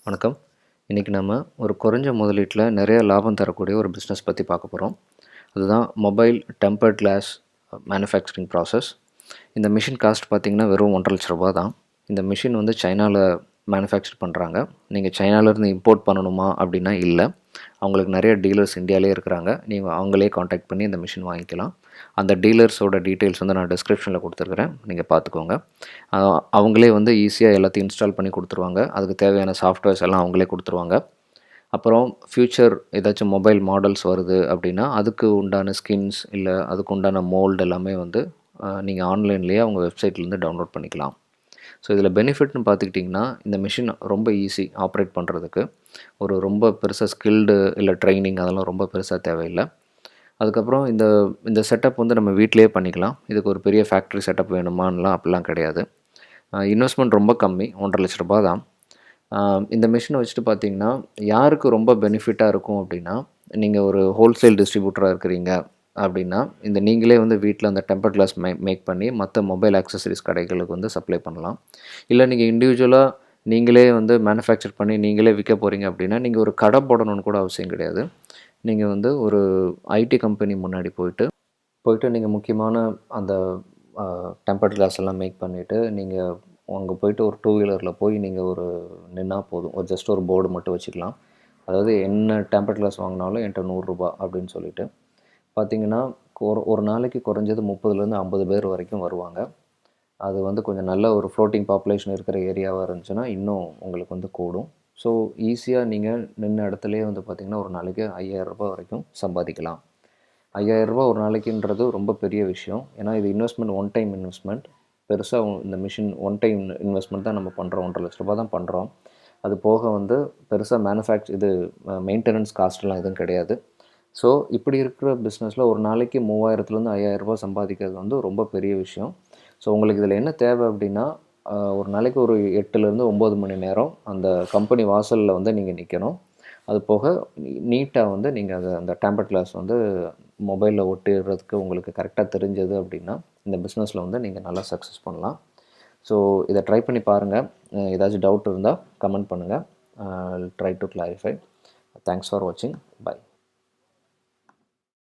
வணக்கம். இன்றைக்கி நம்ம ஒரு குறைஞ்ச முதலீட்டில் நிறைய லாபம் தரக்கூடிய ஒரு பிஸ்னஸ் பற்றி பார்க்க போகிறோம். அதுதான் mobile tempered class manufacturing process. இந்த மிஷின் காஸ்ட் பார்த்திங்கன்னா வெறும் 1,50,000 தான். இந்த மிஷின் வந்து சைனாவில் மேனுஃபேக்சர் பண்ணுறாங்க. நீங்கள் சைனாவிலேருந்து இம்போர்ட் பண்ணணுமா அப்படின்னா இல்லை. அவங்களுக்கு நிறைய டீலர்ஸ் இந்தியாவிலே இருக்கிறாங்க. நீங்கள் அவங்களே காண்டாக்ட் பண்ணி இந்த மிஷின் வாங்கிக்கலாம். அந்த டீலர்ஸோட டீட்டெயில்ஸ் வந்து நான் டிஸ்கிரிப்ஷனில் கொடுத்துருக்குறேன், நீங்கள் பார்த்துக்கோங்க. அவங்களே வந்து ஈஸியாக எல்லாத்தையும் இன்ஸ்டால் பண்ணி கொடுத்துருவாங்க. அதுக்கு தேவையான சாஃப்ட்வேர்ஸ் எல்லாம் அவங்களே கொடுத்துருவாங்க. அப்புறம் ஃப்யூச்சர் ஏதாச்சும் மொபைல் மாடல்ஸ் வருது அப்படின்னா அதுக்கு உண்டான ஸ்கின்ஸ் இல்லை அதுக்கு உண்டான மோல்டு எல்லாமே வந்து நீங்கள் ஆன்லைன்லேயே அவங்க வெப்சைட்லேருந்து டவுன்லோட் பண்ணிக்கலாம். ஸோ இதில் பெனிஃபிட்னு பார்த்துக்கிட்டிங்கன்னா இந்த மிஷின் ரொம்ப ஈஸி ஆப்ரேட் பண்ணுறதுக்கு. ரொம்ப பெருசாக ஸ்கில்டு இல்லை ட்ரைனிங் அதெல்லாம் ரொம்ப பெருசாக தேவையில்லை. அதுக்கப்புறம் இந்த இந்த செட்டப் வந்து நம்ம வீட்டிலேயே பண்ணிக்கலாம். இதுக்கு ஒரு பெரிய ஃபேக்ட்ரி செட்டப் வேணுமான்லாம் அப்படிலாம் கிடையாது. இன்வெஸ்ட்மெண்ட் ரொம்ப கம்மி, 1,50,000 தான். இந்த மிஷினை வச்சுட்டு பார்த்தீங்கன்னா யாருக்கு ரொம்ப பெனிஃபிட்டாக இருக்கும் அப்படின்னா, நீங்கள் ஒரு ஹோல்சேல் டிஸ்ட்ரிபியூட்டராக இருக்கிறீங்க அப்படின்னா, நீங்களே வந்து வீட்டில் அந்த டெம்பர் கிளாஸ் மேக் பண்ணி மற்ற மொபைல் ஆக்சசரிஸ் கடைகளுக்கு வந்து சப்ளை பண்ணலாம். இல்லை நீங்கள் இண்டிவிஜுவலாக நீங்களே வந்து மேனுஃபேக்சர் பண்ணி நீங்களே விற்க போகிறீங்க அப்படின்னா, நீங்கள் ஒரு கடை போடணும்னு கூட அவசியம் கிடையாது. நீங்கள் வந்து ஒரு ஐடி கம்பெனி முன்னாடி போயிட்டு நீங்கள் முக்கியமான அந்த டெம்பர்ட் கிளாஸ் எல்லாம் மேக் பண்ணிவிட்டு நீங்கள் அங்கே போயிட்டு ஒரு 2 வீலரில் போய் நீங்கள் நின்னா போதும். ஜஸ்ட் ஒரு போர்டு மட்டும் வச்சுக்கலாம். அதாவது என்ன டெம்பர்ட் கிளாஸ் வாங்கினாலும் என்கிட்ட ₹100 அப்படின்னு சொல்லிட்டு பார்த்தீங்கன்னா, ஒரு நாளைக்கு குறைஞ்சது 30லேருந்து 50 பேர் வரைக்கும் வருவாங்க. அது வந்து கொஞ்சம் நல்ல ஒரு ஃப்ளோட்டிங் பாப்புலேஷன் இருக்கிற ஏரியாவாக இருந்துச்சுன்னா இன்னும் உங்களுக்கு வந்து கூடும். ஸோ ஈஸியாக நீங்கள் நின்ன இடத்துலையே வந்து பார்த்திங்கன்னா ஒரு நாளைக்கு ₹5,000 வரைக்கும் சம்பாதிக்கலாம். ₹5,000 ஒரு நாளைக்குன்றது ரொம்ப பெரிய விஷயம். ஏன்னா இது இன்வெஸ்ட்மெண்ட் ஒன் டைம் இன்வெஸ்ட்மெண்ட். பெருசாக இந்த மிஷின் ஒன் டைம் இன்வெஸ்ட்மெண்ட் தான் நம்ம பண்ணுறோம். ₹1,50,000 தான் பண்ணுறோம். அது போக வந்து பெருசாக மெயின்டெனன்ஸ் காஸ்ட்லாம் எதுவும் கிடையாது. ஸோ இப்படி இருக்கிற பிஸ்னஸில் ஒரு நாளைக்கு ₹3,000லேருந்து ₹5,000 சம்பாதிக்கிறது வந்து ரொம்ப பெரிய விஷயம். ஸோ உங்களுக்கு இதில் என்ன தேவை அப்படின்னா, ஒரு நாளைக்கு ஒரு 8லேருந்து 9 மணி நேரம் அந்த கம்பெனி வாசலில் வந்து நீங்கள் நிற்கணும். அது போக நீட்டாக வந்து நீங்கள் அந்த டெம்பர்ட் கிளாஸ் வந்து மொபைலில் ஒட்டிடுறதுக்கு உங்களுக்கு கரெக்டாக தெரிஞ்சது அப்படின்னா, இந்த பிஸ்னஸில் வந்து நீங்கள் நல்லா சக்ஸஸ் பண்ணலாம். ஸோ இதை ட்ரை பண்ணி பாருங்கள். ஏதாச்சும் டவுட் இருந்தால் கமெண்ட் பண்ணுங்கள். Try to clarify. Thanks for வாட்சிங். பை.